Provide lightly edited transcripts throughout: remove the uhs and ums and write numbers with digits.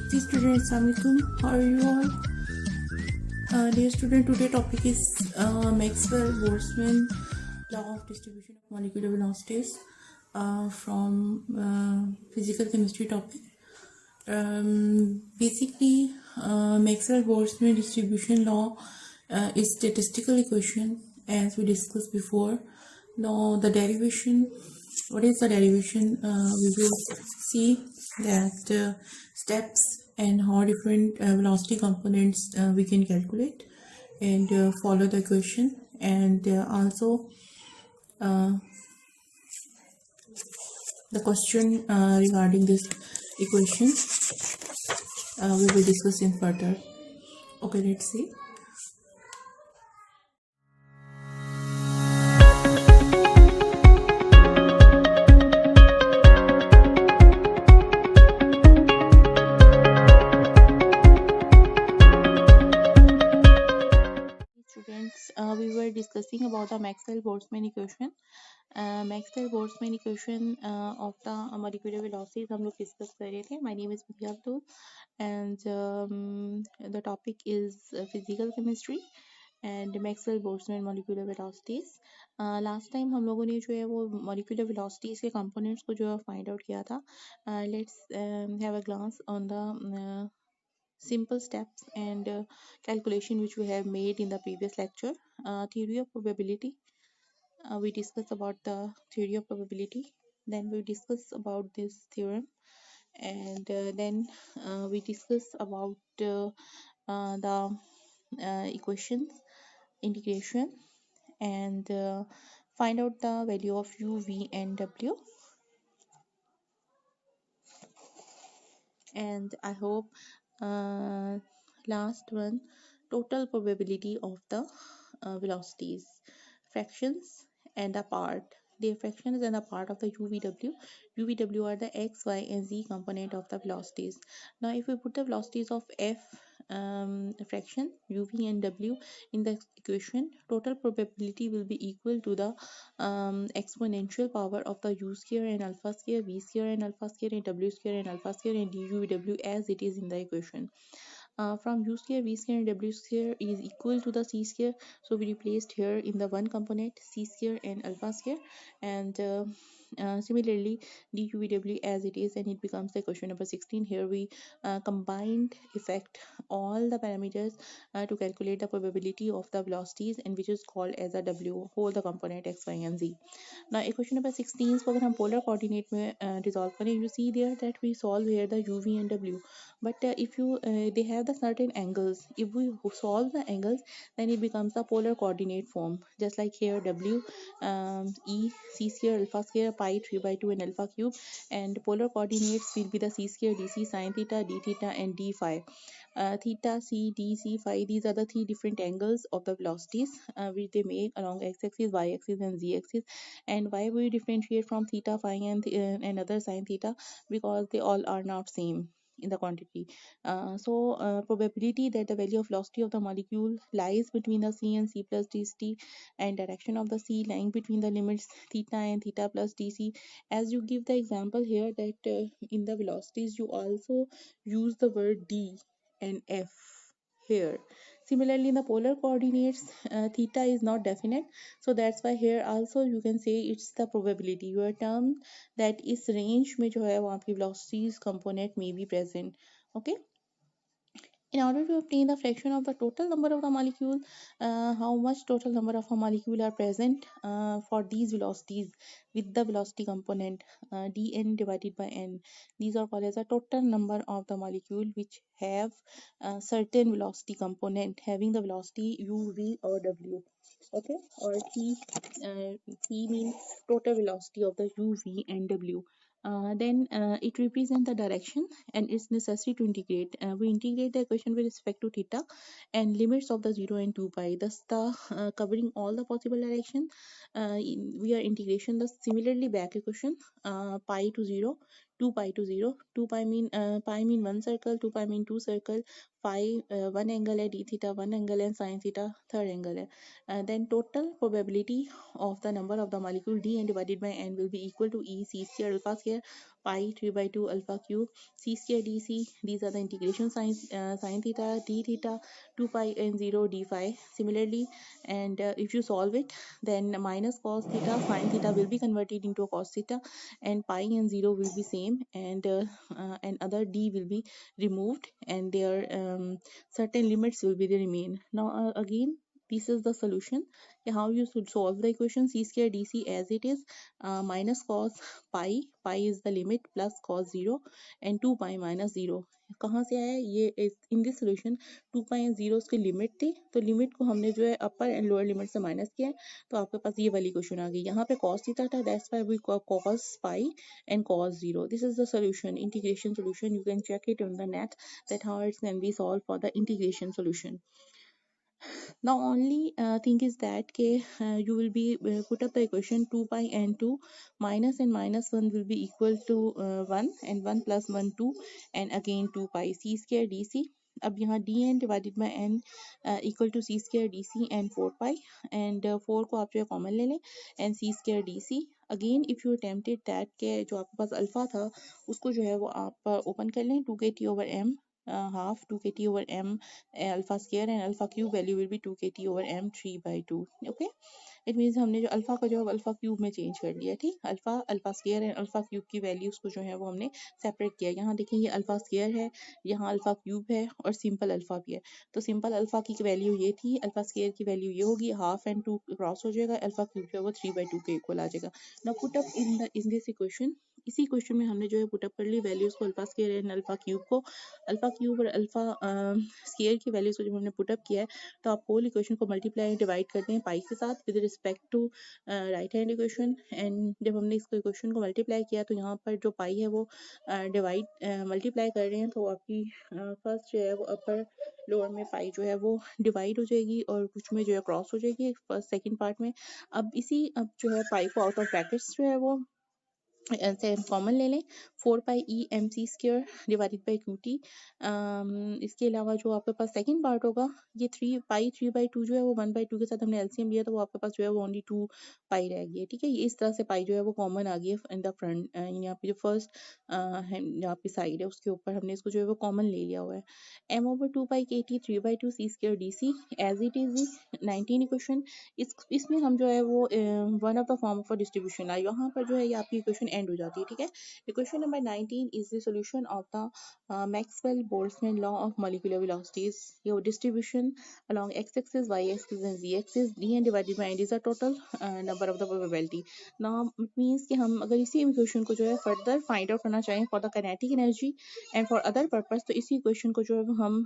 Dear students, Assalamualaikum. How are you all? Dear student, today topic is Maxwell-Boltzmann law of distribution of molecular velocities from physical chemistry topic. Basically, Maxwell-Boltzmann distribution law is statistical equation as we discussed before. Now the derivation, what is the derivation? We will see that steps and how different velocity components we can calculate and follow the equation, and also the question regarding this equation we will discuss in further. Okay, let's see. Students, we were discussing about the Maxwell-Boltzmann equation. Maxwell-Boltzmann equation of the molecular velocities हम लोग discuss कर रहे थे. My name is Vidya Abdul and the topic is physical chemistry and Maxwell-Boltzmann molecular velocities. Last time हम लोगों ने जो है वो molecular velocities के components को जो है find out किया था. Let's have a glance on the simple steps and calculation which we have made in the previous lecture. Theory of probability, we discussed about the theory of probability, then we discussed about this theorem, and then we discussed about the equations, integration, and find out the value of u, v and w. And I hope last one, total probability of the velocities, fractions and a part. Their fractions and a part of the UVW. UVW are the x, y and z component of the velocities. Now if we put the velocities of f fraction uv and w in the equation, total probability will be equal to the exponential power of the u square and alpha square, v square and alpha square, and w square and alpha square, and duw as it is in the equation. From u square, v square and w square is equal to the c square, so we replaced here in the one component c square and alpha square, and similarly duw as it is, and it becomes the question number 16. Here we combined effect all the parameters to calculate the probability of the velocities, and which is called as a w, whole the component x, y and z. Now equation number 16 को अगर हम polar coordinate में resolve करें, you see there that we solve here the u, v and w, but if you they have the certain angles. If we solve the angles, then it becomes the polar coordinate form, just like here w, e c square alpha square pi 3 by 2 and alpha cube, and polar coordinates will be the c square dc sine theta, d theta and d phi. Theta, c, d, c, phi, these are the three different angles of the velocities which they make along x-axis, y-axis and z-axis. And why we differentiate from theta, phi and other sine theta? Because they all are not same in the quantity. Probability that the value of velocity of the molecule lies between the c and c plus dc, and direction of the c lying between the limits theta and theta plus dc. As you give the example here that in the velocities you also use the word d and f here. Similarly, in the polar coordinates, theta is not definite, so that's why here also you can say it's the probability. Your term that is range में जो है वहाँ पे velocities component may be present. Okay. In order to obtain the fraction of the total number of the molecule, how much total number of a molecule are present for these velocities with the velocity component dn divided by n. These are called as a total number of the molecule which have certain velocity component having the velocity u, v or w. Okay, or t means total velocity of the u, v and w. Then it represents the direction, and it's necessary to integrate. We integrate the equation with respect to theta and limits of the 0 and 2 pi. Thus, the covering all the possible direction, we are integration. Thus, similarly back equation, pi to 0, 2 pi to 0. 2 pi mean pi mean one circle, 2 pi mean two circle, phi one angle है, d theta one angle and sin theta third angle है. Then total probability of the number of the molecule dn divided by n will be equal to e c square alpha square, pi 3/2 alpha cube c square dc. These are the integration signs, sin theta, d theta, 2 pi and 0 d phi. Similarly, and if you solve it, then minus cos theta sin theta will be converted into a cos theta, and pi and 0 will be same, and other d will be removed, and their certain limits will be the remain. Now again, this is the solution. How you should solve the equation c square dc as it is, minus cos pi is the limit plus cos 0 and 2 pi minus 0. कहाँ से आया ये? In this solution 2 pi and 0 उसकी limit थी, तो limit को हमने जो है अपर एंड लोअर लिमिट से माइनस किया है, तो आपके पास ये वाली क्वेश्चन आ गई। यहाँ पे cos थीटा था, that's why we cos pi and cos 0. This is the solution, integration solution. You can check it on the net that how it can be solved for the integration solution. Now only thing is that you will be put up the equation 2 pi and 2 minus and minus 1 will be equal to 1 and 1 plus 1 2 and again 2 pi c square dc. अब यहाँ dn divided by n equal to c square dc and 4 pi, and 4 को आप जो है common ले लें and c square dc. Again if you attempted that के जो आपके पास अल्फा था उसको जो है वो आप ओपन कर लें, 2kt over m half 2kt over m alpha square and alpha cube value will be 2kt over m 3/2. Okay, it means हमने जो अल्फा का जो है अल्फा क्यूब में चेंज कर लिया, ठीक। Alpha square and alpha cube की वैल्यूज को जो है वो हमने सेपरेट किया। यहाँ देखिए ये अल्फा स्क्वायर है, यहाँ अल्फा क्यूब है और सिंपल अल्फा भी है। तो सिंपल अल्फा की वैल्यू ये थी, अल्फा स्क्वायर की वैल्यू ये होगी, हाफ एंड 2 क्रॉस हो जाएगा, अल्फा क्यूब जो है वो 3/2 के इक्वल आ जाएगा। Now put up in this equation, इसी क्वेश्चन में हमने जो है पुट अप कर ली वैल्यूज को, alpha square and alpha cube को, अल्फा क्यूब और अल्फा स्क्वायर की वैल्यूज को जब हमने पुट अप किया है तो आप होल इक्वेशन को मल्टीप्लाई डिवाइड करते हैं पाई के साथ with respect to right hand equation. And जब हमने इसको इक्वेशन को मल्टीप्लाई किया तो यहाँ पर जो पाई है वो डिवाइड मल्टीप्लाई कर रहे हैं, तो आपकी फर्स्ट जो है वो अपर लोअर में पाई जो है वो डिवाइड हो जाएगी और कुछ में जो है क्रॉस हो जाएगी फर्स्ट सेकंड पार्ट में। अब जो है पाई को आउट ऑफ ब्रैकेट्स जो है वो ऐसे कॉमन ले लें, 4 pi E M C square divided by Q T. इसके अलावा जो आपके पास सेकंड पार्ट होगा, ये 3/2 जो है वो 1/2 के साथ हमने एलसीएम लिया, तो वो आपके पास जो है वो ओनली 2 पाई रह गई है, ठीक है। ये इस तरह से पाई जो है वो कॉमन आ गई है इन द फ्रंट, यहाँ पे जो फर्स्ट यहाँ पे साइड है उसके ऊपर हमने इसको जो है वो कॉमन ले लिया हुआ है। m/2 पाई के T 3/2 C square D C as it is 19 equation. इसमें हम जो है वो one of the form of distribution आई, यहाँ पर जो है ये आपकी इक्वेशन एंड हो जाती है, ठीक है। Equation number 19 is the solution of the Maxwell Boltzmann law of molecular velocities. Your distribution along x-axis, y-axis and z-axis, dn divided by n is the total number of the probability. Now it means कि हम अगर इसी equation को जो है further find out करना चाहें for the kinetic energy and for other purpose, तो इसी इक्वेशन को जो है वो हम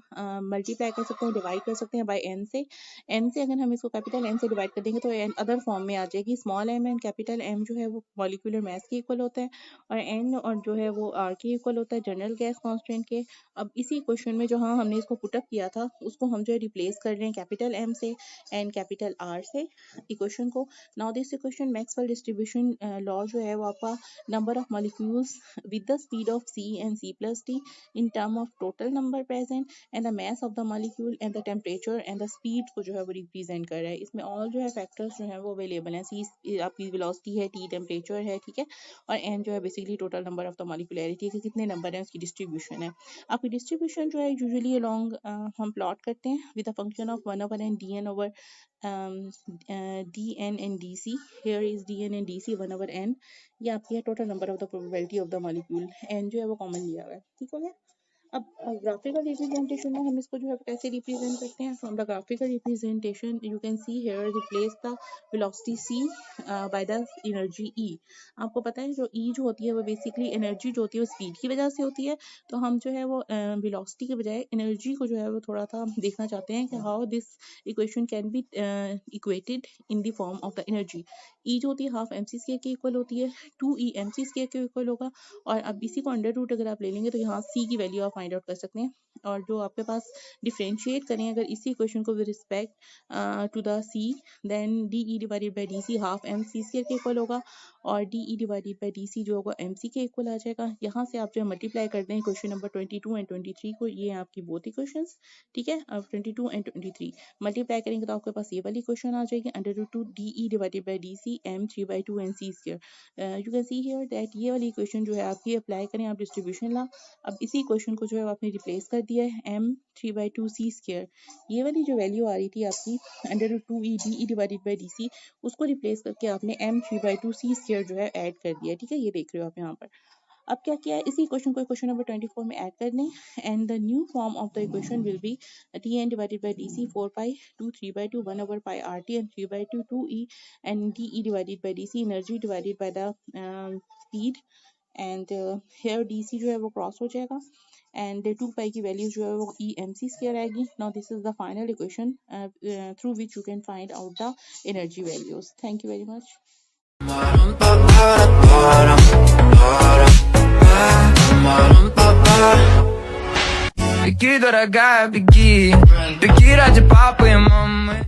मल्टीप्लाई कर सकते हैं, डिवाइड कर सकते हैं बाय n से। n से अगर हम इसको कैपिटल N से डिवाइड कर देंगे तो n अदर फॉर्म में आ जाएगी। Small m and capital M जो है वो मॉलिक्यूलर मास के इक्वल होता है और n और जो है वो r के इक्वल होता है, जनरल गैस कांस्टेंट के। अब इसी क्वेश्चन में जो हमने इसको पुटअप किया था उसको हम जो है रिप्लेस कर रहे हैं कैपिटल M से एंड कैपिटल R से इक्वेशन को। Now this equation Maxwell distribution law जो है वो आपका number of molecules with the speed of c and c plus t in term of total number present and the mass of the molecule and the temperature and the speed को जो है वो represent कर रहा है। इसमें all जो है फैक्टर्स जो है वो अवेलेबल हैं, c आपकी वेलोसिटी है, t टेम्परेचर है, ठीक है, और n जो है basically total number of the molecularity कि कितने नंबर है उसकी डिस्ट्रीब्यूशन है। आपकी डिस्ट्रीब्यूशन जो है यूजुअली अलोंग हम प्लॉट करते हैं with a function of 1/n dn over dn and dc. here is dn and dc 1/n, ये आपकी है total number of the probability of the molecule. n जो है वो कॉमन लिया हुआ है, ठीक हो गया। अब ग्राफिकल रिप्रेजेंटेशन में हम इसको जो है कैसे रिप्रेजेंट करते हैं, from the graphical representation you can see here replace the velocity c by the energy e। आपको पता है जो e जो होती है वो बेसिकली एनर्जी जो होती है वो स्पीड की वजह से होती है, तो हम जो है वो वेलोसिटी के बजाय एनर्जी को जो है वो थोड़ा सा देखना चाहते हैं कि how this equation can be equated in the form of the energy. e जो होती है हाफ एम सी स्क्वायर के इक्वल होती है, 2e एम सी स्क्वायर के इक्वल होगा, और अब इसी को अंडर रूट अगर आप ले लेंगे तो यहाँ c की वैल्यू आप फाइंड आउट कर सकते हैं। और जो आपके पास डिफ्रेंशिएट करें अगर इसी क्वेश्चन को with respect to the C, then D E divided by D C half M C square के इक्वल होगा, और D E divided by D C जो होगा एम सी के इक्वल आ जाएगा। यहाँ से आप जो मल्टीप्लाई करते हैं क्वेश्चन नंबर 22 एंड 23 को, ये आपकी बोथ ही क्वेश्चन, ठीक है। अब 22 एंड 23 मल्टीप्लाई करेंगे तो आपके पास ये वाली क्वेश्चन आ जाएगी, under root 2 D E divided by D C M 3/2 N C square. You can see here that ये वाली क्वेश्चन जो है आपकी अप्लाई करें आप डिस्ट्रीब्यूशन ला। अब इसी क्वेश्चन को जो है आपने रिप्लेस कर दिया है एम 3/2 सी स्क्वायर, ये वाली जो वैल्यू आ रही थी आपकी under root 2 E D E divided by D C, उसको रिप्लेस करके आपने एम 3/2 सी स्क्वायर जो है ऐड कर दिया है, ठीक है। ये देख रहे हो आप यहाँ पर। अब क्या किया है, इसी क्वेश्चन को क्वेश्चन नंबर 24 में ऐड कर दें, and the new form of the equation will be T N divided by D C 4 pi 2 3/2 1 over pi r t and 3/2 2 e and d e divided by d c energy divided by the speed, and here d c जो है वो cross हो जाएगा, and 2 पाई की value जो है वो E M C square आएगी। Now this is the final equation through which you can find out the energy values. Thank you very much. Беги, дорогая, беги, беги ради папы и мамы.